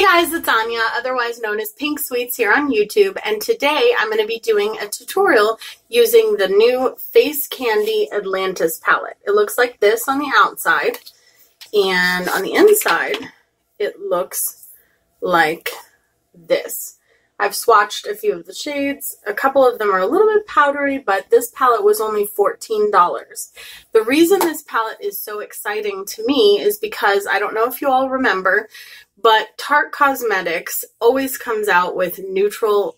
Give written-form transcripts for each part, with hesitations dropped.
guys, it's Anya, otherwise known as Pink Sweets here on YouTube, and today I'm going to be doing a tutorial using the new Face Candy Atlantis palette. It looks like this on the outside, and on the inside it looks like this. I've swatched a few of the shades. A couple of them are a little bit powdery, but this palette was only $14. The reason this palette is so exciting to me is because, I don't know if you all remember, but Tarte Cosmetics always comes out with neutral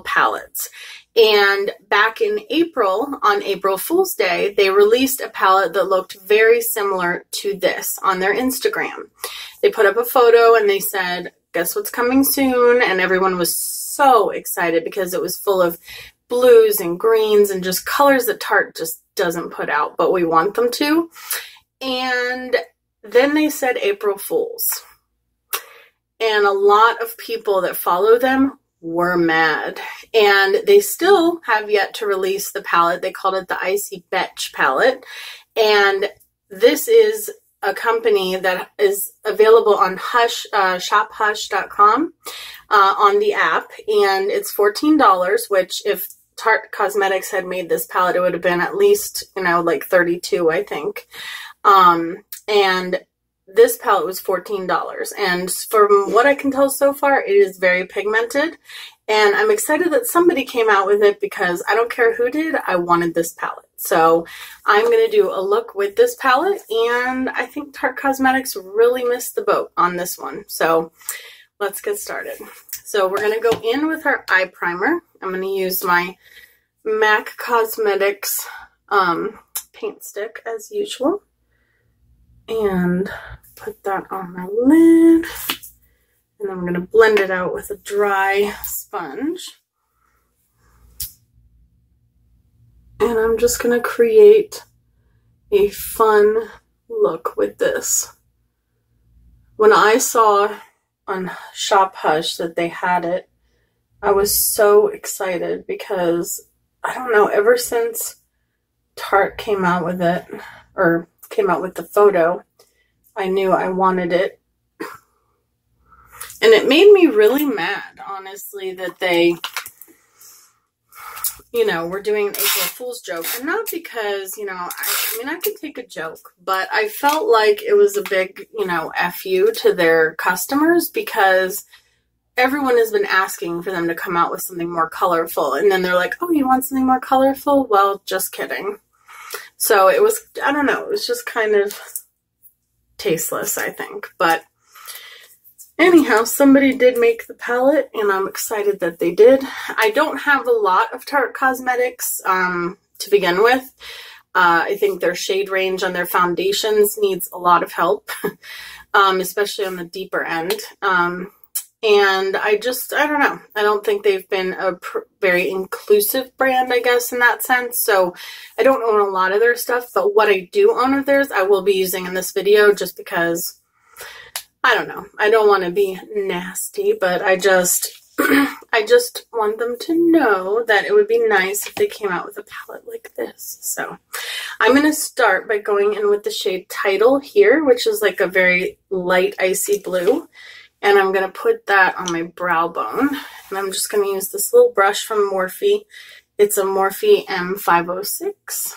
palettes. And back in April, on April Fool's Day, they released a palette that looked very similar to this on their Instagram. They put up a photo and they said, guess what's coming soon? And everyone was so excited because it was full of blues and greens and just colors that Tarte just doesn't put out, but we want them to. And then they said April Fools. And a lot of people that follow them were mad. And they still have yet to release the palette. They called it the Icy Betch palette. And this is a company that is available on ShopHush.com on the app. And it's $14, which if Tarte Cosmetics had made this palette, it would have been at least, like $32, I think. And this palette was $14, and from what I can tell so far, it is very pigmented, and I'm excited that somebody came out with it because I don't care who did, I wanted this palette. So I'm going to do a look with this palette, and I think Tarte Cosmetics really missed the boat on this one. So let's get started. So we're going to go in with our eye primer. I'm going to use my MAC Cosmetics paint stick as usual. And put that on my lid. And then we're going to blend it out with a dry sponge. And I'm just going to create a fun look with this. When I saw on ShopHush that they had it, I was so excited because, I don't know, ever since Tarte came out with it, or came out with the photo, I knew I wanted it. And it made me really mad, honestly, that they, were doing an April Fool's joke. And not because, I could take a joke, but I felt like it was a big, F you to their customers because everyone has been asking for them to come out with something more colorful. And then they're like, oh, you want something more colorful? Well, just kidding. So it was, I don't know, it was just kind of tasteless, I think. But anyhow, somebody did make the palette, and I'm excited that they did. I don't have a lot of Tarte Cosmetics to begin with. I think their shade range on their foundations needs a lot of help, especially on the deeper end. And I don't know. I don't think they've been a very inclusive brand, I guess, in that sense. So I don't own a lot of their stuff, but what I do own of theirs, I will be using in this video just because, I don't know. I don't want to be nasty, but I just want them to know that it would be nice if they came out with a palette like this. So I'm going to start by going in with the shade Title here, which is like a very light icy blue. And I'm going to put that on my brow bone. And I'm just going to use this little brush from Morphe. It's a Morphe M506.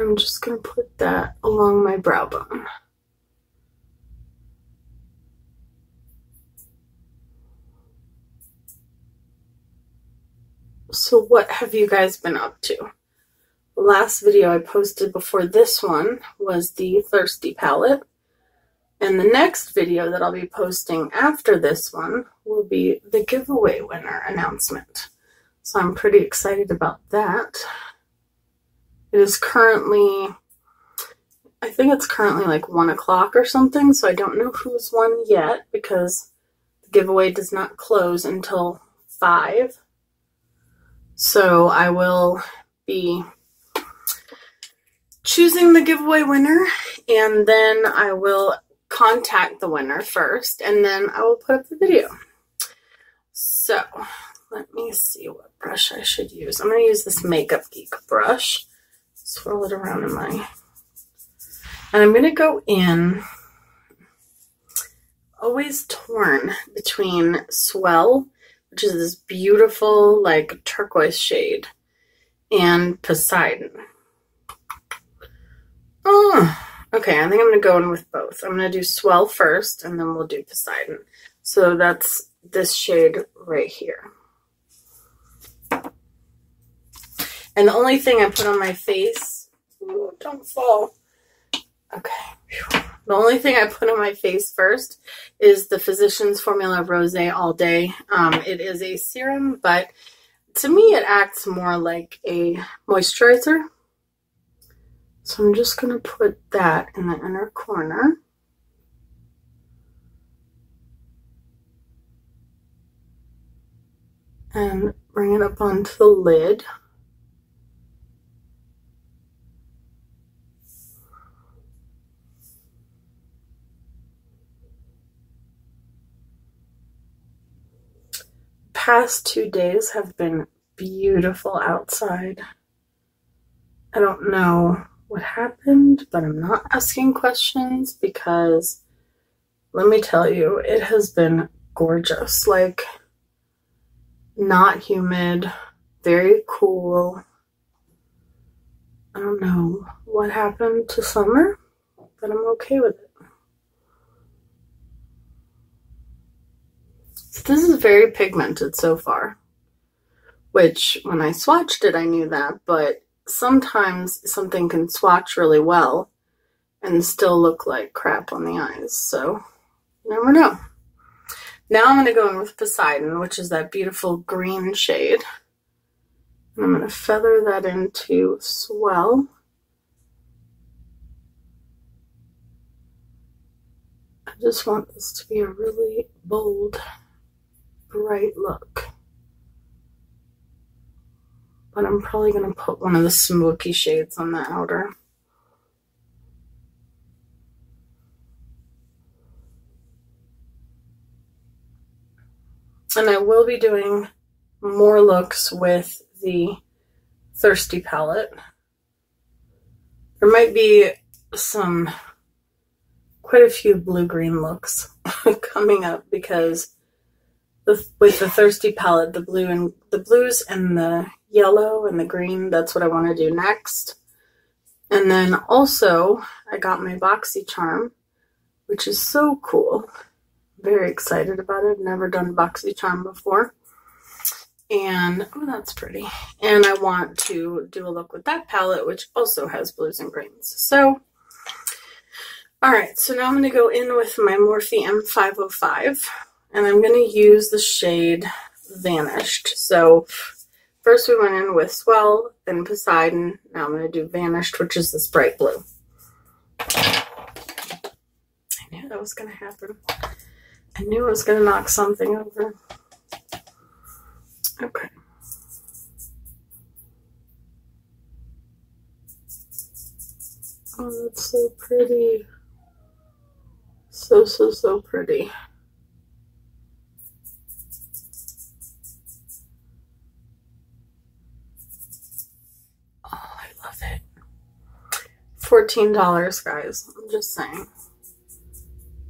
I'm just going to put that along my brow bone. So what have you guys been up to? The last video I posted before this one was the Thirsty palette. And the next video that I'll be posting after this one will be the giveaway winner announcement. So I'm pretty excited about that. It is currently, I think it's currently like 1 o'clock or something, so I don't know who's won yet because the giveaway does not close until 5. So I will be choosing the giveaway winner, and then I will contact the winner first, and then I will put up the video. So let me see what brush I should use. I'm going to use this Makeup Geek brush, swirl it around in my, and I'm going to go in always torn between Swell, which is this beautiful, like, turquoise shade, and Poseidon. Oh, okay, I think I'm going to go in with both. I'm going to do Swell first, and then we'll do Poseidon. So that's this shade right here. And the only thing I put on my face, ooh, don't fall. Okay. The only thing I put on my face first is the Physicians Formula Rosé All Day. It is a serum, but to me it acts more like a moisturizer. So I'm just going to put that in the inner corner. And bring it up onto the lid. Past 2 days have been beautiful outside. I don't know what happened, but I'm not asking questions because let me tell you, it has been gorgeous. Like, not humid, very cool. I don't know what happened to summer, but I'm okay with it. This is very pigmented so far, which when I swatched it, I knew that, but sometimes something can swatch really well and still look like crap on the eyes, so you never know. Now I'm going to go in with Poseidon, which is that beautiful green shade. And I'm going to feather that into Swell. I just want this to be a really bold, bright look. But I'm probably going to put one of the smoky shades on the outer. And I will be doing more looks with the Thirsty palette. There might be quite a few blue-green looks coming up because with the Thirsty palette, the blues and the yellow and the green, that's what I want to do next. And then also, I got my BoxyCharm, which is so cool. Very excited about it. I've never done BoxyCharm before. And, oh, that's pretty. And I want to do a look with that palette, which also has blues and greens. So, alright, so now I'm going to go in with my Morphe M505. And I'm going to use the shade Vanished. So, first we went in with Swell, then Poseidon. Now I'm going to do Vanished, which is this bright blue. I knew that was going to happen. I knew I was going to knock something over. Okay. Oh, that's so pretty. So pretty. Oh, I love it. $14, guys. I'm just saying.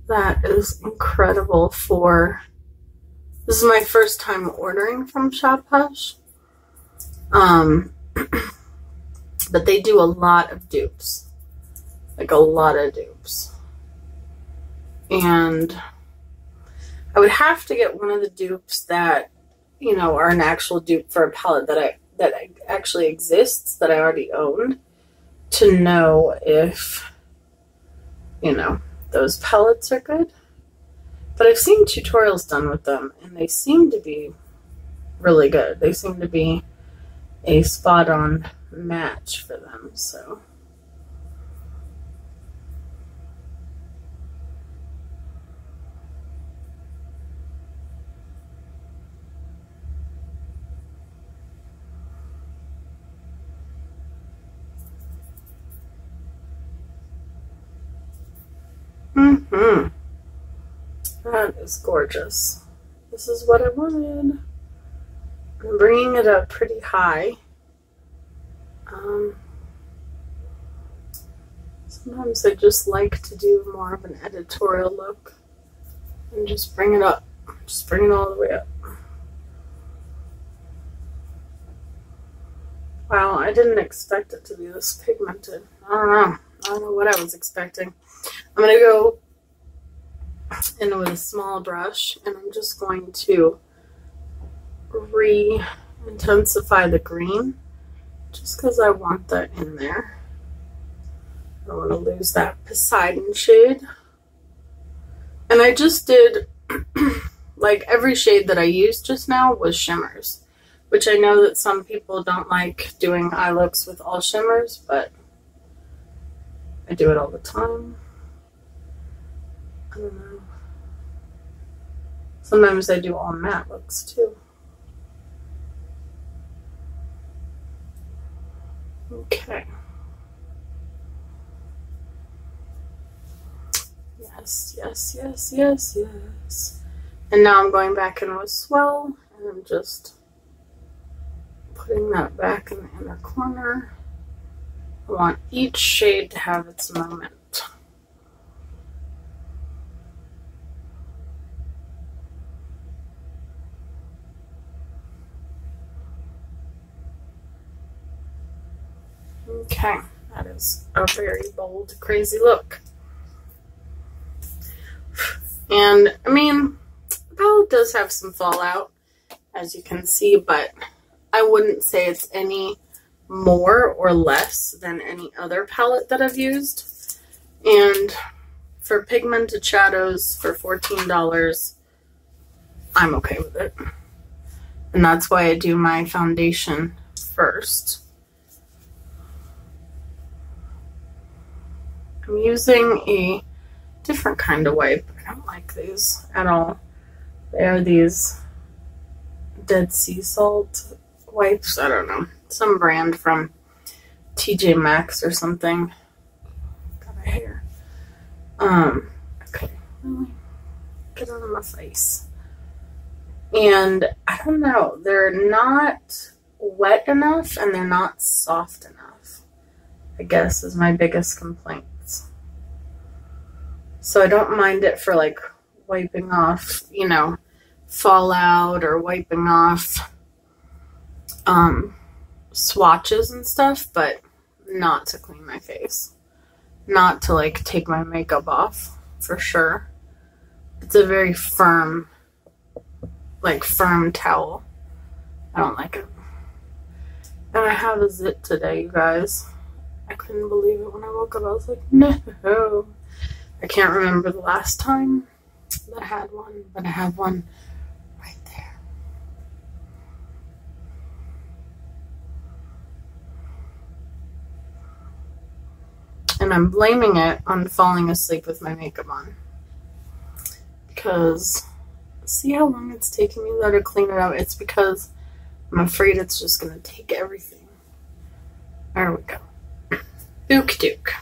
That is incredible for... This is my first time ordering from ShopHush. But they do a lot of dupes. Like a lot of dupes. And I would have to get one of the dupes that, you know, are an actual dupe for a palette that actually exists, that I already owned, to know if, you know, those palettes are good. But I've seen tutorials done with them, and they seem to be really good. They seem to be a spot-on match for them, so. That is gorgeous. This is what I wanted. I'm bringing it up pretty high. Sometimes I just like to do more of an editorial look And just bring it up. Just bring it all the way up. Wow, I didn't expect it to be this pigmented. I don't know. I don't know what I was expecting. I'm going to go in with a small brush, and I'm just going to re-intensify the green, just because I want that in there. I don't want to lose that Poseidon shade. And I just did, like, every shade that I used just now was shimmers, which I know that some people don't like doing eye looks with all shimmers, but I do it all the time. I don't know. Sometimes I do all matte looks too. Okay. Yes, yes, yes, yes, yes. And now I'm going back in with Swell, and I'm just putting that back in the inner corner. I want each shade to have its moment. Okay, that is a very bold, crazy look. And, I mean, the palette does have some fallout, as you can see, but I wouldn't say it's any more or less than any other palette that I've used. And for pigmented shadows for $14, I'm okay with it. And that's why I do my foundation first. I'm using a different kind of wipe. I don't like these at all. They are these Dead Sea Salt wipes. I don't know. Some brand from TJ Maxx or something. Got a hair. Okay. Get out of my face. And I don't know. They're not wet enough and they're not soft enough, I guess, is my biggest complaint. So I don't mind it for like wiping off, you know, fallout or wiping off swatches and stuff, but not to clean my face. Not to like take my makeup off, for sure. It's a very firm, like firm towel. I don't like it. And I have a zit today, you guys. I couldn't believe it when I woke up. I was like, no. I can't remember the last time that I had one, but I have one right there. And I'm blaming it on falling asleep with my makeup on. Because, see how long it's taking me though to clean it out? It's because I'm afraid it's just going to take everything. There we go. Book Duke.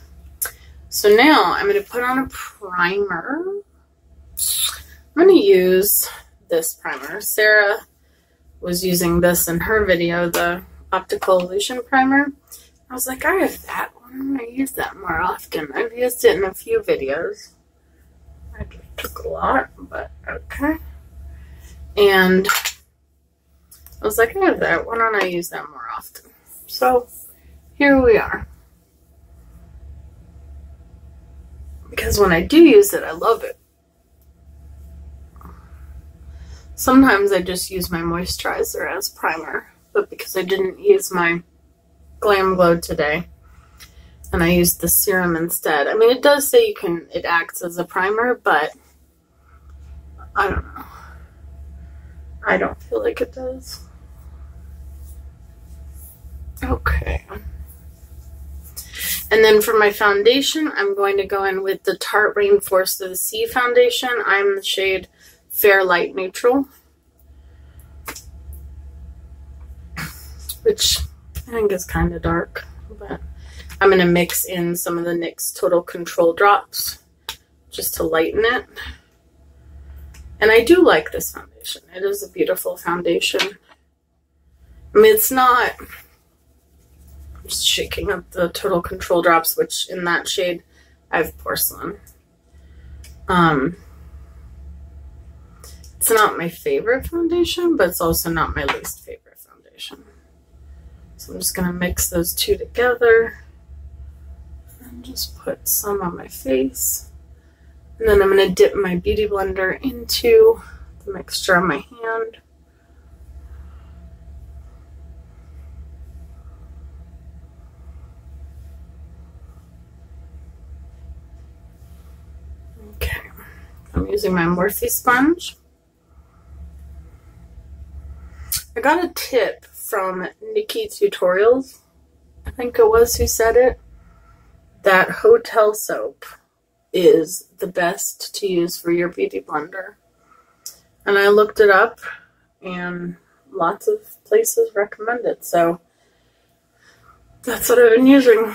So now I'm going to put on a primer. I'm going to use this primer. Sarah was using this in her video, the Optical Illusion Primer. I was like, I have that one. I'm going to use that more often. I've used it in a few videos. I took a lot, but okay. And I was like, I have that. Why don't I use that more often? So here we are. Because when I do use it, I love it. Sometimes I just use my moisturizer as primer, but because I didn't use my Glam Glow today, and I used the serum instead. I mean, it does say you can, it acts as a primer, but I don't know. I don't feel like it does. Okay. And then for my foundation, I'm going to go in with the Tarte Rainforest of the Sea foundation. I'm the shade Fair Light Neutral, which I think is kind of dark, but I'm going to mix in some of the NYX Total Control drops just to lighten it. And I do like this foundation. It is a beautiful foundation. I mean, it's not... Just shaking up the Total Control drops, which in that shade I have Porcelain. It's not my favorite foundation, but it's also not my least favorite foundation. So I'm just going to mix those two together and just put some on my face. And then I'm going to dip my beauty blender into the mixture on my hand. Okay, I'm using my Morphe sponge. I got a tip from Nikki Tutorials, I think it was who said it, that hotel soap is the best to use for your beauty blender. And I looked it up and lots of places recommend it, so that's what I've been using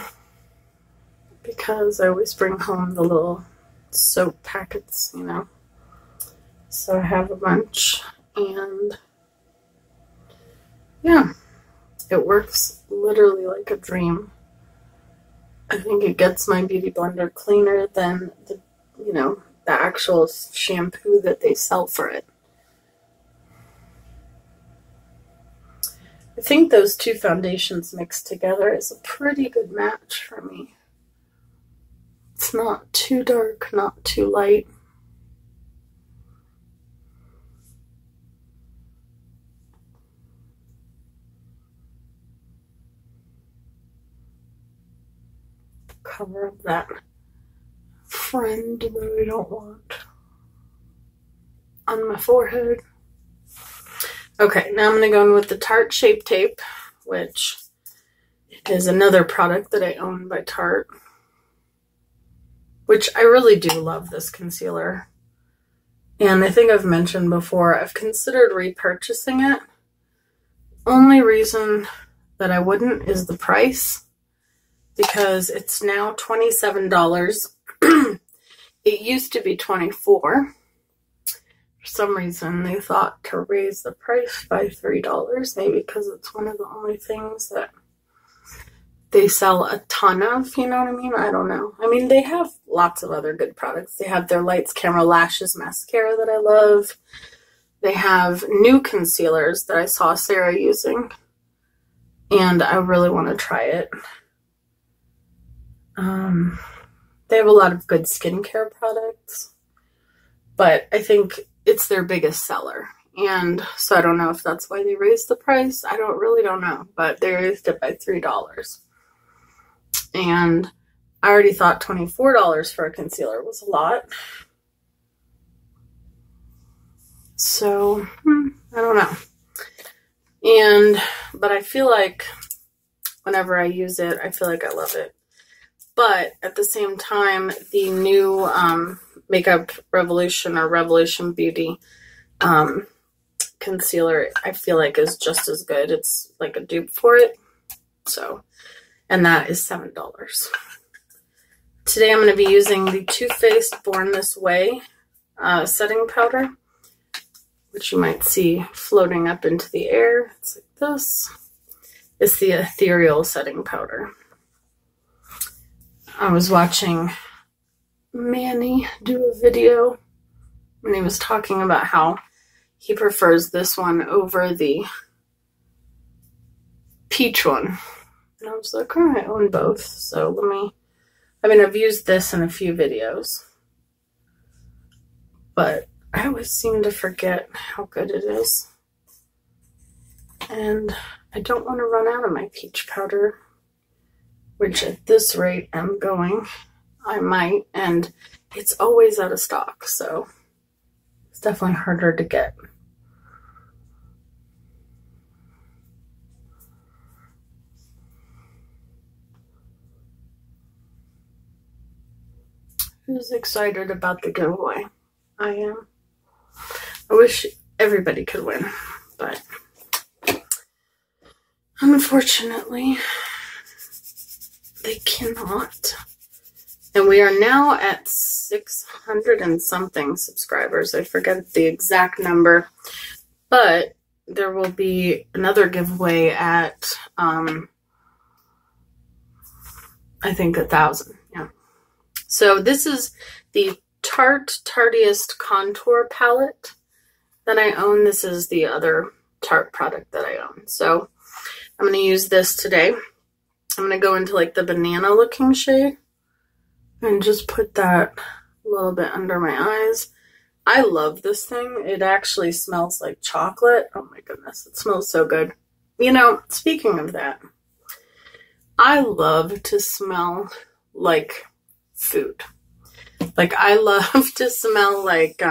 because I always bring home the little soap packets, you know. So I have a bunch and yeah, it works literally like a dream. I think it gets my beauty blender cleaner than the, you know, the actual shampoo that they sell for it. I think those two foundations mixed together is a pretty good match for me. It's not too dark, not too light. Cover up that friend that I don't want on my forehead. Okay, now I'm going to go in with the Tarte Shape Tape, which is another product that I own by Tarte, which I really do love this concealer. And I think I've mentioned before, I've considered repurchasing it. Only reason that I wouldn't is the price, because it's now $27. It used to be $24. For some reason, they thought to raise the price by $3, maybe because it's one of the only things that they sell a ton of, you know what I mean? I don't know. I mean, they have lots of other good products. They have their Lights Camera Lashes mascara that I love. They have new concealers that I saw Sarah using, and I really want to try it. They have a lot of good skincare products, but I think it's their biggest seller. And so I don't know if that's why they raised the price. I really don't know, but they raised it by $3. And I already thought $24 for a concealer was a lot. So, I don't know. But I feel like whenever I use it, I feel like I love it. But at the same time, the new Makeup Revolution or Revolution Beauty concealer, I feel like is just as good. It's like a dupe for it. So, and that is $7. Today I'm going to be using the Too Faced Born This Way setting powder, which you might see floating up into the air. It's like this. It's the Ethereal setting powder. I was watching Manny do a video and he was talking about how he prefers this one over the peach one. And I was like, oh, I own both. So I've used this in a few videos, but I always seem to forget how good it is. And I don't want to run out of my peach powder, which at this rate I'm going, I might, and it's always out of stock, so it's definitely harder to get. Who's excited about the giveaway? I am. I wish everybody could win, but unfortunately, they cannot. And we are now at 600 and something subscribers. I forget the exact number, but there will be another giveaway at, I think 1,000. Yeah. So this is the Tartiest Contour Palette. that I own. This is the other Tarte product that I own. So I'm going to use this today. I'm going to go into like the banana looking shade and just put that a little bit under my eyes. I love this thing. It actually smells like chocolate. Oh my goodness, it smells so good. You know, speaking of that, I love to smell like food. Like I love to smell like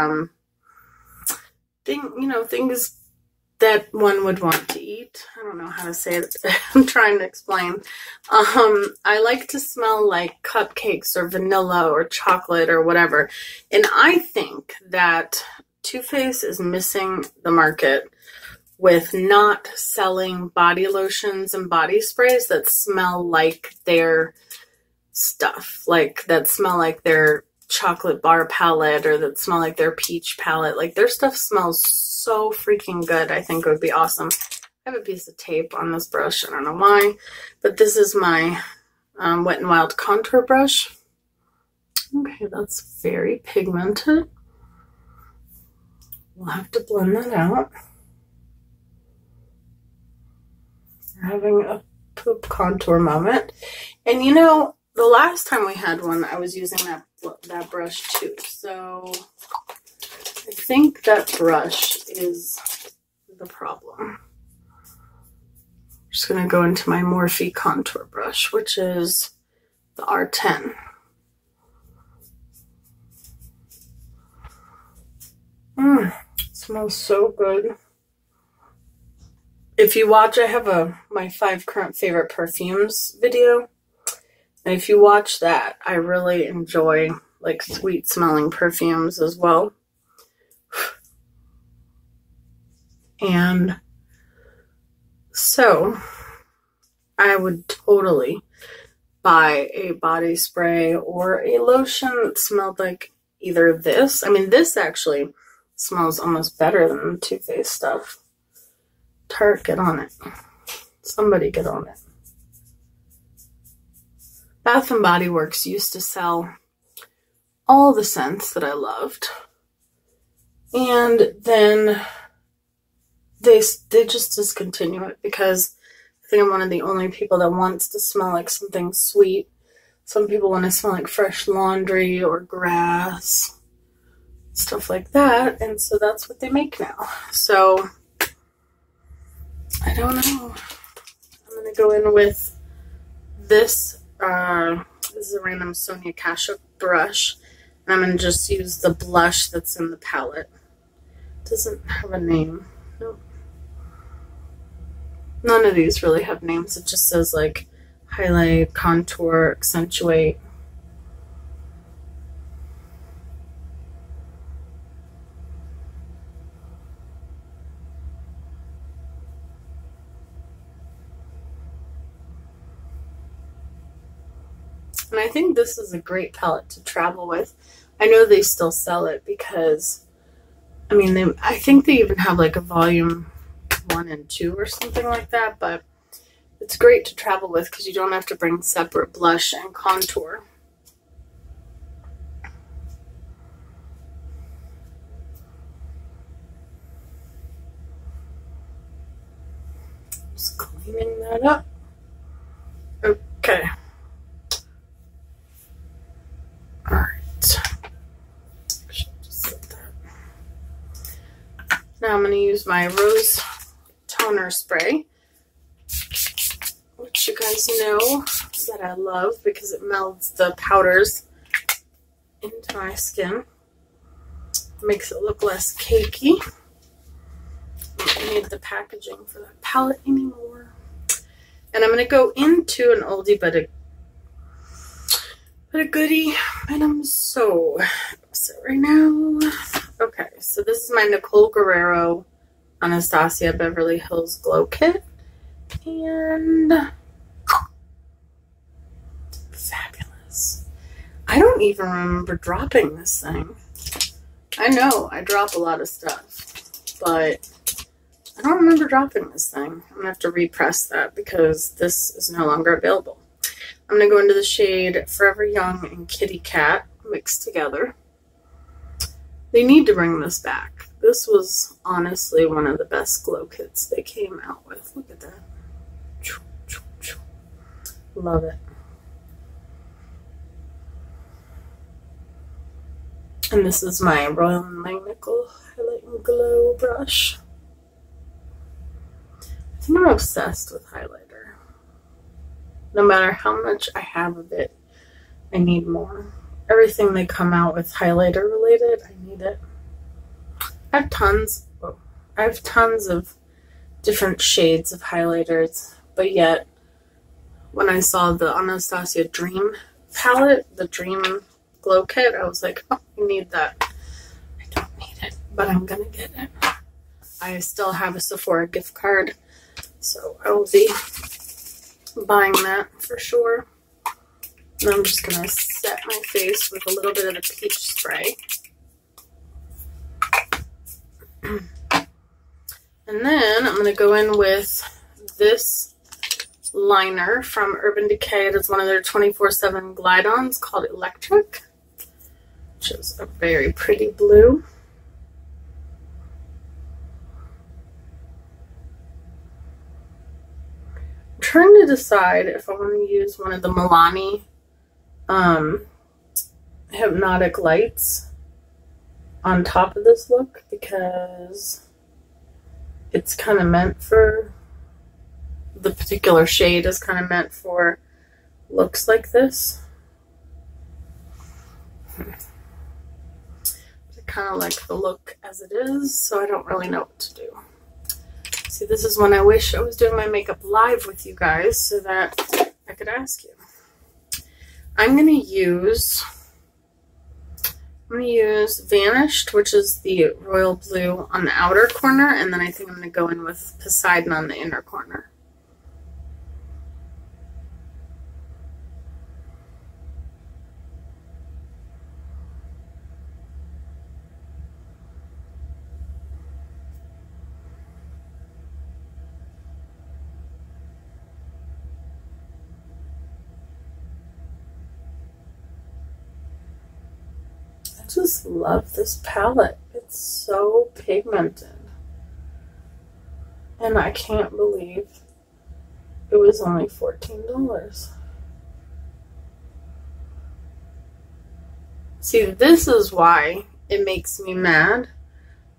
things that one would want to eat. I don't know how to say it. I'm trying to explain. I like to smell like cupcakes or vanilla or chocolate or whatever. And I think that Too Faced is missing the market with not selling body lotions and body sprays that smell like their stuff. Like that smell like their chocolate bar palette or that smell like their peach palette. Like their stuff smells so freaking good. I think it would be awesome. I have a piece of tape on this brush. I don't know why, but this is my Wet n Wild contour brush. Okay, that's very pigmented. We'll have to blend that out. We're having a poop contour moment. And you know, the last time we had one, I was using that brush too. So I think that brush is the problem. I'm just going to go into my Morphe contour brush, which is the R10. Smells so good. If you watch, I have my 5 current favorite perfumes video. And if you watch that, I really enjoy like sweet smelling perfumes as well. And so I would totally buy a body spray or a lotion that smelled like either this. I mean, this actually smells almost better than the Too Faced stuff. Tarte, get on it. Somebody get on it. Bath & Body Works used to sell all the scents that I loved. And then they just discontinue it because I think I'm one of the only people that wants to smell like something sweet. Some people want to smell like fresh laundry or grass, stuff like that. And so that's what they make now. So I don't know. I'm going to go in with this. This is a random Sonia Kashuk brush. And I'm going to just use the blush that's in the palette. It doesn't have a name. Nope. None of these really have names. It just says like highlight, contour, accentuate. And I think this is a great palette to travel with. I know they still sell it because, I mean, I think they even have like a volume 1 and 2 or something like that, but it's great to travel with because you don't have to bring separate blush and contour. Just cleaning that up. Okay. Now I'm going to use my Rose Toner Spray, which you guys know that I love because it melds the powders into my skin. Makes it look less cakey. I don't need the packaging for that palette anymore. And I'm going to go into an oldie but a goodie, and I'm so upset right now. Okay, so this is my Nicole Guerriero Anastasia Beverly Hills Glow Kit, and fabulous. I don't even remember dropping this thing. I know I drop a lot of stuff, but I don't remember dropping this thing. I'm gonna have to repress that because this is no longer available. I'm going to go into the shade Forever Young and Kitty Cat mixed together. They need to bring this back. this was honestly one of the best glow kits they came out with. Look at that. Love it. And this is my Royal & Nicole Highlight and Glow brush. I think I'm obsessed with highlighter. No matter how much I have of it, I need more. Everything they come out with highlighter related, I need it. I have tons of different shades of highlighters, but yet when I saw the Anastasia Dream palette, the Dream Glow Kit, I was like, oh, I need that. I don't need it, but I'm gonna get it. I still have a Sephora gift card, so I will be buying that for sure. And I'm just gonna set my face with a little bit of the peach spray. And then I'm gonna go in with this liner from Urban Decay. It is one of their 24/7 glide-ons called Electric, which is a very pretty blue. I'm trying to decide if I want to use one of the Milani hypnotic lights on top of this look, because it's kind of meant for, the particular shade is kind of meant for looks like this. I kind of like the look as it is, so I don't really know what to do. See, this is when I wish I was doing my makeup live with you guys so that I could ask you. I'm going to use Vanished, which is the royal blue on the outer corner, and then I think I'm going to go in with Poseidon on the inner corner. I just love this palette. It's so pigmented. And I can't believe it was only $14. See, this is why it makes me mad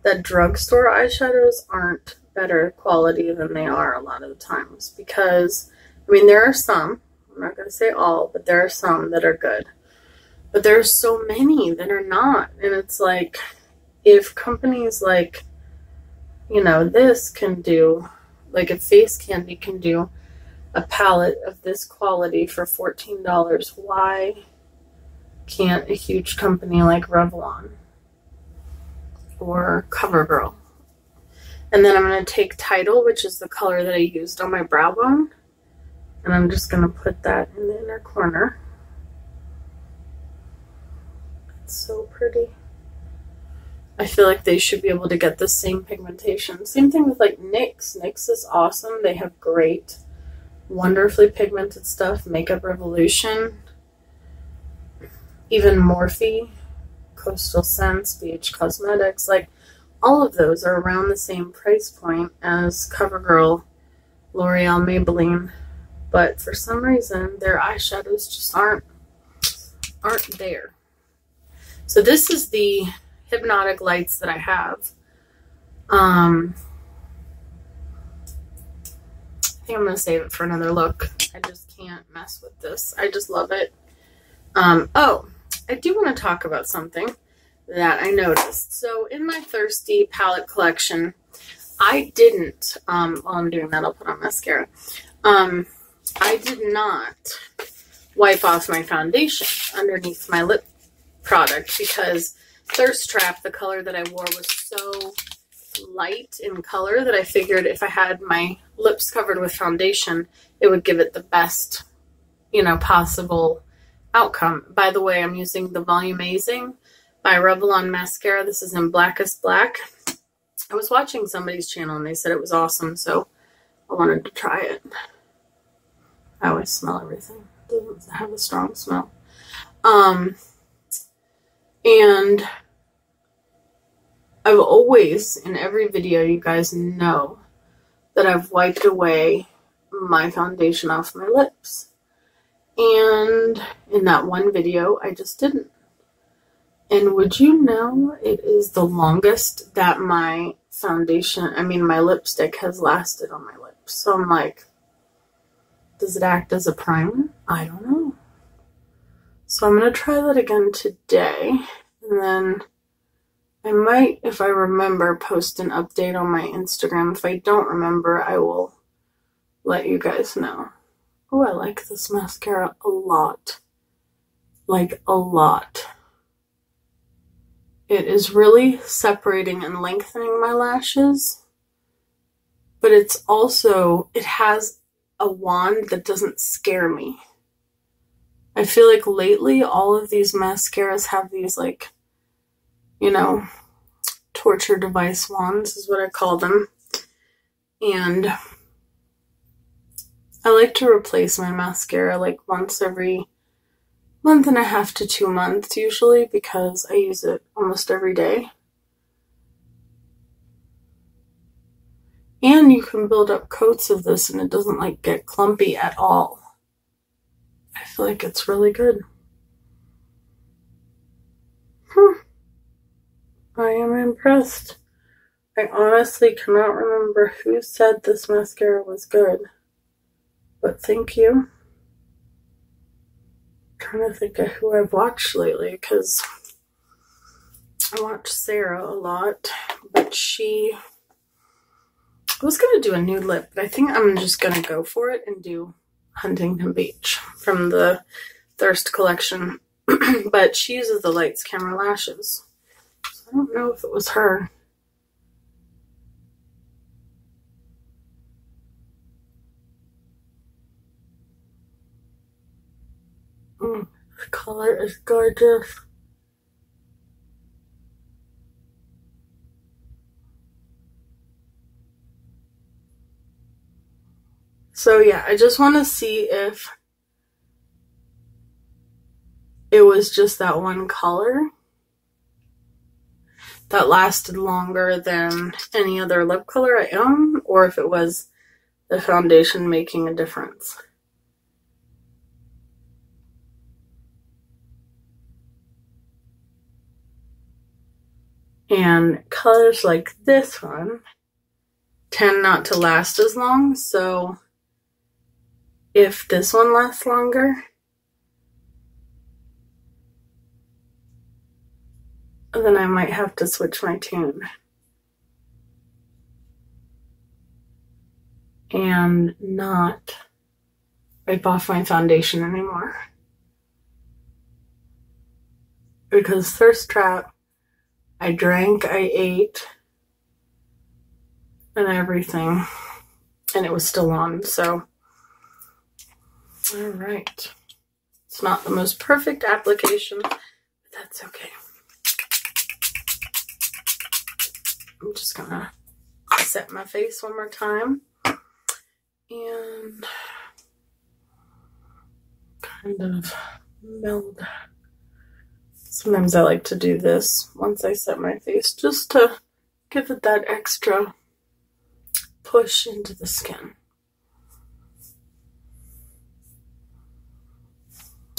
that drugstore eyeshadows aren't better quality than they are a lot of the times. Because, I mean, there are some, I'm not going to say all, but there are some that are good. But there's so many that are not. And it's like, if companies like, you know, this can do, like if Face Candy can do a palette of this quality for $14, why can't a huge company like Revlon or CoverGirl? And then I'm going to take Tidal, which is the color that I used on my brow bone, and I'm just going to put that in the inner corner. So pretty. I feel like they should be able to get the same pigmentation. Same thing with like NYX. NYX is awesome. They have great, wonderfully pigmented stuff. Makeup Revolution, even Morphe, Coastal Scents, BH Cosmetics. Like all of those are around the same price point as CoverGirl, L'Oreal, Maybelline. But for some reason their eyeshadows just aren't there. So this is the hypnotic lights that I have. I think I'm going to save it for another look. I just can't mess with this. I just love it. Oh, I do want to talk about something that I noticed. So in my Thirsty palette collection, I didn't, while I'm doing that, I'll put on mascara. I did not wipe off my foundation underneath my lip product because Thirst Trap, the color that I wore, was so light in color that I figured if I had my lips covered with foundation, it would give it the best, you know, possible outcome. By the way, I'm using the Volumazing by Revlon mascara. This is in Blackest Black. I was watching somebody's channel and they said it was awesome, so I wanted to try it. I always smell everything. It doesn't have a strong smell. And I've always, in every video, you guys know that I've wiped away my foundation off my lips. And in that one video, I just didn't. And would you know, it is the longest that my my lipstick has lasted on my lips. So I'm like, does it act as a primer? I don't know. So I'm going to try that again today. And then I might, if I remember, post an update on my Instagram. If I don't remember, I will let you guys know. Oh, I like this mascara a lot. Like, a lot. It is really separating and lengthening my lashes. But it's also, it has a wand that doesn't scare me. I feel like lately, all of these mascaras have these, like, you know, torture device wands is what I call them. And I like to replace my mascara like once every month and a half to 2 months usually, because I use it almost every day. And you can build up coats of this and it doesn't like get clumpy at all. I feel like it's really good. I am impressed. I honestly cannot remember who said this mascara was good. But thank you. I'm trying to think of who I've watched lately, because I watch Sarah a lot, but I was going to do a nude lip, but I think I'm just going to go for it and do Huntington Beach from the Thirst collection. But she uses the Lights Camera Lashes. I don't know if it was her. The color is gorgeous. So yeah, I just want to see if it was just that one color that lasted longer than any other lip color I own, or if it was the foundation making a difference. And colors like this one tend not to last as long, so if this one lasts longer, then I might have to switch my tune and not wipe off my foundation anymore. Because Thirst Trap, I drank, I ate, and everything, and it was still on, so alright. It's not the most perfect application, but that's okay. I'm just gonna set my face one more time and kind of meld. Sometimes I like to do this once I set my face just to give it that extra push into the skin.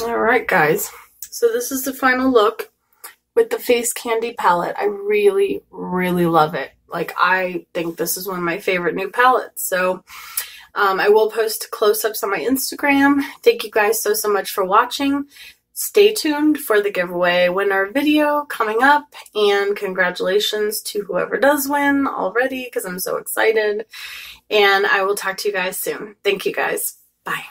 Alright guys, so this is the final look with the Face Candy palette. I really, really love it. Like, I think this is one of my favorite new palettes. So I will post close-ups on my Instagram. Thank you guys so much for watching. Stay tuned for the giveaway winner video coming up, and congratulations to whoever does win already, because I'm so excited. And I will talk to you guys soon. Thank you guys. Bye.